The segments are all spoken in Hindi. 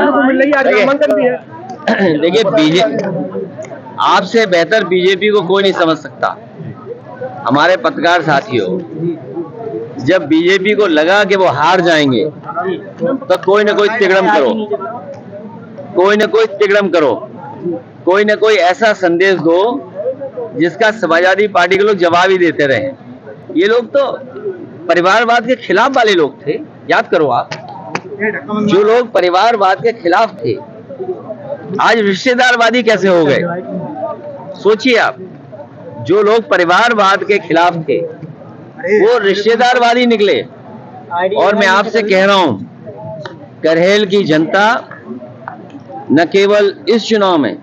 देखने को मिल रही है, आज नामांकन भी है। देखिए, आपसे बेहतर बीजेपी को कोई नहीं समझ सकता। हमारे पत्रकार साथियों, जब बीजेपी को लगा कि वो हार जाएंगे तो कोई ना कोई तिगड़म करो, कोई ना कोई तिगड़म करो, कोई ना कोई ऐसा संदेश दो जिसका समाजवादी पार्टी के लोग जवाब ही देते रहे। ये लोग तो परिवारवाद के खिलाफ वाले लोग थे, याद करो आप। जो लोग परिवारवाद के खिलाफ थे आज रिश्तेदारवादी कैसे हो गए? सोचिए आप। जो लोग परिवारवाद के खिलाफ थे वो रिश्तेदारवादी निकले। और मैं आपसे कह रहा हूं, करहेल की जनता न केवल इस चुनाव में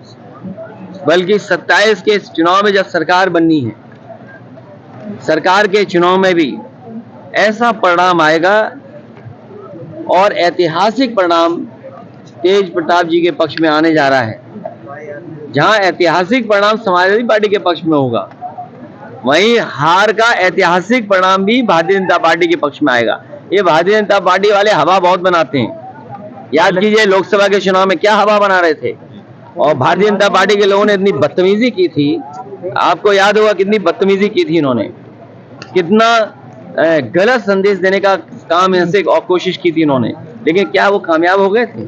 बल्कि 27 के चुनाव में जब सरकार बननी है, सरकार के चुनाव में भी ऐसा परिणाम आएगा और ऐतिहासिक परिणाम तेज प्रताप जी के पक्ष में आने जा रहा है। जहां ऐतिहासिक परिणाम समाजवादी पार्टी के पक्ष में होगा, वहीं हार का ऐतिहासिक परिणाम भी भारतीय जनता पार्टी के पक्ष में आएगा। ये भारतीय जनता पार्टी वाले हवा बहुत बनाते हैं। याद कीजिए, लोकसभा के चुनाव में क्या हवा बना रहे थे, और भारतीय जनता पार्टी के लोगों ने इतनी बदतमीजी की थी। आपको याद होगा कितनी बदतमीजी की थी इन्होंने, कितना गलत संदेश देने का काम इनसे और कोशिश की थी इन्होंने। लेकिन क्या वो कामयाब हो गए थे?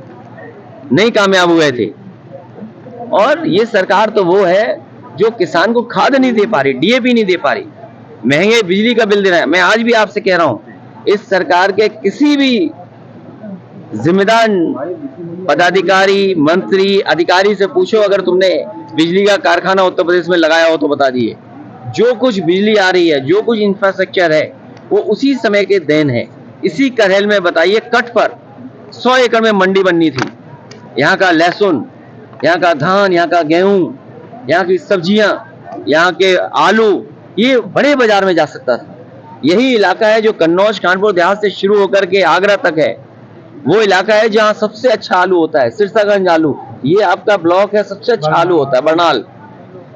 नहीं कामयाब हुए थे। और ये सरकार तो वो है जो किसान को खाद नहीं दे पा रही, डीएपी नहीं दे पा रही, महंगे बिजली का बिल दे रहा है। मैं आज भी आपसे कह रहा हूं, इस सरकार के किसी भी जिम्मेदार पदाधिकारी, मंत्री, अधिकारी से पूछो, अगर तुमने बिजली का कारखाना उत्तर प्रदेश में लगाया हो तो बता दिए। जो कुछ बिजली आ रही है, जो कुछ इंफ्रास्ट्रक्चर है, वो उसी समय के देन है। इसी करहेल में बताइए, कट पर 100 एकड़ में मंडी बननी थी। यहाँ का लहसुन, यहाँ का धान, यहाँ का गेहूं, यहाँ की सब्जियां, यहाँ के आलू, ये बड़े बाजार में जा सकता था। यही इलाका है जो कन्नौज कानपुर देहात से शुरू होकर के आगरा तक है। वो इलाका है जहाँ सबसे अच्छा आलू होता है, सिरसागंज आलू। ये आपका ब्लॉक है, सबसे अच्छा आलू होता है, बरनाल।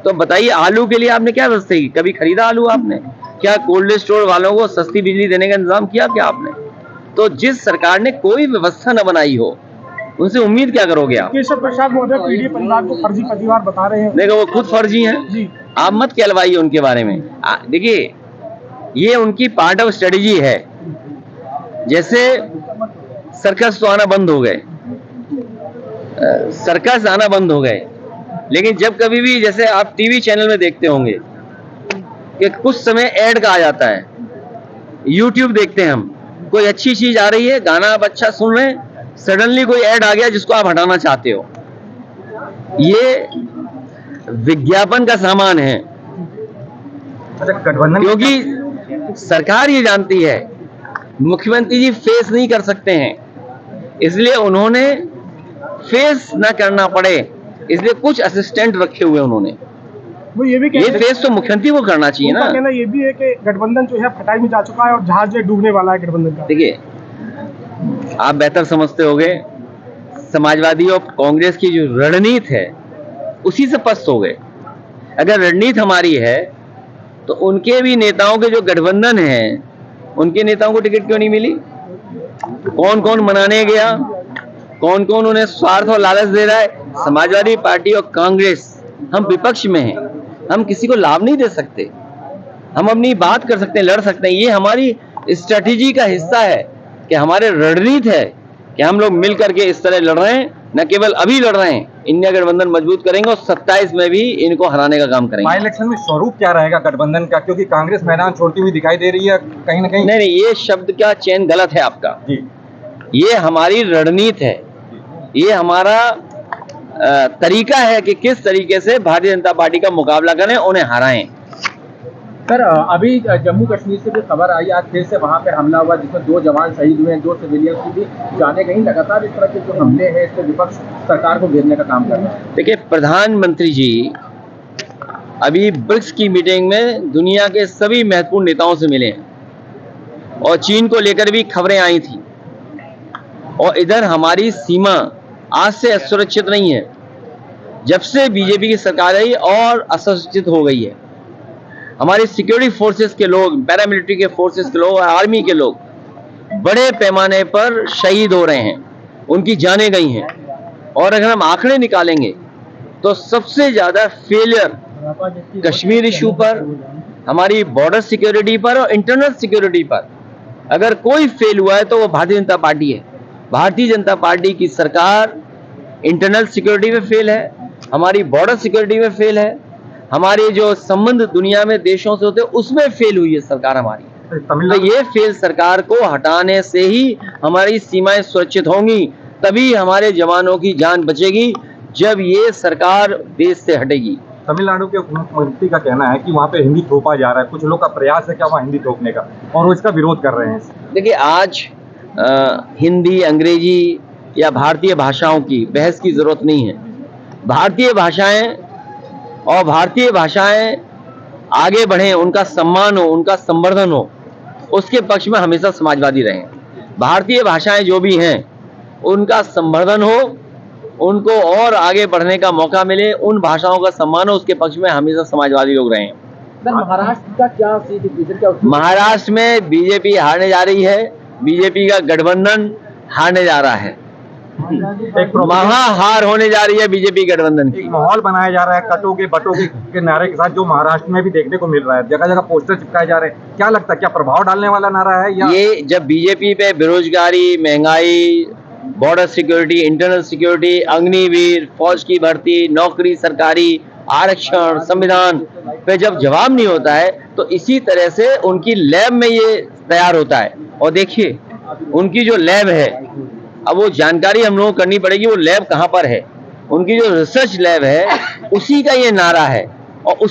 तो बताइए, आलू के लिए आपने क्या व्यवस्था की? कभी खरीदा आलू आपने? क्या कोल्ड स्टोर वालों को सस्ती बिजली देने का इंतजाम किया क्या आपने? तो जिस सरकार ने कोई व्यवस्था न बनाई हो, उनसे उम्मीद क्या करोगे आप? केशव प्रसाद महोदय पीढ़ी परिवार को फर्जी परिवार बता रहे हैं। देखो, वो खुद फर्जी हैं, आप मत कहलवाइए उनके बारे में। देखिए, ये उनकी पार्ट ऑफ स्ट्रेटेजी है। जैसे सर्कस तो आना बंद हो गए, सर्कस आना बंद हो गए, लेकिन जब कभी भी, जैसे आप टीवी चैनल में देखते होंगे कि कुछ समय ऐड का आ जाता है, यूट्यूब देखते हैं हम, कोई अच्छी चीज आ रही है, गाना आप अच्छा सुन रहे हैं, सडनली कोई ऐड आ गया जिसको आप हटाना चाहते हो। ये विज्ञापन का सामान है, क्योंकि सरकार ये जानती है मुख्यमंत्री जी फेस नहीं कर सकते हैं, इसलिए उन्होंने फेस ना करना पड़े, इसलिए कुछ असिस्टेंट रखे हुए उन्होंने। वो ये भी फेस तो मुख्यमंत्री को करना चाहिए ना। कहना ये भी है कि गठबंधन जो है फटाई में जा चुका है और जहाज डूबने वाला है गठबंधन का। देखिए, आप बेहतर समझते होंगे, समाजवादी और कांग्रेस की जो रणनीति है उसी से पस्त हो गए। अगर रणनीति हमारी है तो उनके भी नेताओं के जो गठबंधन है, उनके नेताओं को टिकट क्यों नहीं मिली? कौन कौन मनाने गया, कौन कौन उन्हें स्वार्थ और लालच दे रहा है? समाजवादी पार्टी और कांग्रेस, हम विपक्ष में हैं, हम किसी को लाभ नहीं दे सकते, हम अपनी बात कर सकते हैं, लड़ सकते हैं। ये हमारी स्ट्रेटेजी का हिस्सा है कि हमारे रणनीति है कि हम लोग मिल करके इस तरह लड़ रहे हैं, न केवल अभी लड़ रहे हैं, इंडिया गठबंधन मजबूत करेंगे और 27 में भी इनको हराने का काम करेंगे। बाई इलेक्शन में स्वरूप क्या रहेगा गठबंधन का, क्योंकि कांग्रेस मैदान छोड़ती हुई दिखाई दे रही है कहीं ना कहीं? नहीं, ये शब्द का चयन गलत है आपका जी। ये हमारी रणनीति है, ये हमारा तरीका है कि किस तरीके से भारतीय जनता पार्टी का मुकाबला करें, उन्हें हराएं। सर, अभी जम्मू कश्मीर से भी खबर आई, आज फिर से वहां पे हमला हुआ जिसमें 2 जवान शहीद हुए हैं, 2 सिविलियंस की भी जाने गई। लगातार इस तरह के जो हमले हैं, इससे विपक्ष सरकार को घेरने का काम कर रहा है। देखिए, प्रधानमंत्री जी अभी ब्रिक्स की मीटिंग में दुनिया के सभी महत्वपूर्ण नेताओं से मिले हैं और चीन को लेकर भी खबरें आई थी। और इधर हमारी सीमा आज से असुरक्षित नहीं है, जब से बीजेपी की सरकार आई और असुरक्षित हो गई है। हमारी सिक्योरिटी फोर्सेस के लोग, पैरामिलिट्री के फोर्सेस के लोग, आर्मी के लोग बड़े पैमाने पर शहीद हो रहे हैं, उनकी जानें गई हैं। और अगर हम आंकड़े निकालेंगे तो सबसे ज्यादा फेलियर कश्मीर इशू पर, हमारी बॉर्डर सिक्योरिटी पर और इंटरनल सिक्योरिटी पर अगर कोई फेल हुआ है तो वो भारतीय जनता पार्टी है। भारतीय जनता पार्टी की सरकार इंटरनल सिक्योरिटी में फेल है, हमारी बॉर्डर सिक्योरिटी में फेल है, हमारे जो संबंध दुनिया में देशों से होते हैं उसमें फेल हुई है सरकार हमारी। तो ये फेल सरकार को हटाने से ही हमारी सीमाएं सुरक्षित होंगी, तभी हमारे जवानों की जान बचेगी जब ये सरकार देश से हटेगी। तमिलनाडु के मुख्यमंत्री का कहना है कि वहाँ पे हिंदी थोपा जा रहा है, कुछ लोग का प्रयास है क्या वहाँ हिंदी थोपने का, और वो इसका विरोध कर रहे हैं। देखिए, आज हिंदी, अंग्रेजी या भारतीय भाषाओं की बहस की जरूरत नहीं है। भारतीय भाषाएं आगे बढ़े, उनका सम्मान हो, उनका संवर्धन हो, उसके पक्ष में हमेशा समाजवादी रहे। भारतीय भाषाएं जो भी हैं उनका संवर्धन हो, उनको और आगे बढ़ने का मौका मिले, उन भाषाओं का सम्मान हो, उसके पक्ष में हमेशा समाजवादी लोग रहे हैं। महाराष्ट्र का क्या सीट? महाराष्ट्र में बीजेपी हारने जा रही है, बीजेपी का गठबंधन हारने जा रहा है, महाहार होने जा रही है बीजेपी गठबंधन की। एक माहौल बनाया जा रहा है कटोगे बटोगे के नारे के साथ, जो महाराष्ट्र में भी देखने को मिल रहा है, जगह जगह पोस्टर चिपकाए जा रहे हैं। क्या लगता है, क्या प्रभाव डालने वाला नारा है या ये जब बीजेपी पे बेरोजगारी, महंगाई, border security, internal security, Agniveer, फौज की भर्ती, नौकरी सरकारी, आरक्षण, संविधान पे जब जवाब नहीं होता है तो इसी तरह से उनकी लैब में ये तैयार होता है। और देखिए, उनकी जो लैब है, अब वो जानकारी हम लोगों को करनी पड़ेगी वो लैब कहाँ पर है। उनकी जो रिसर्च लैब है उसी का ये नारा है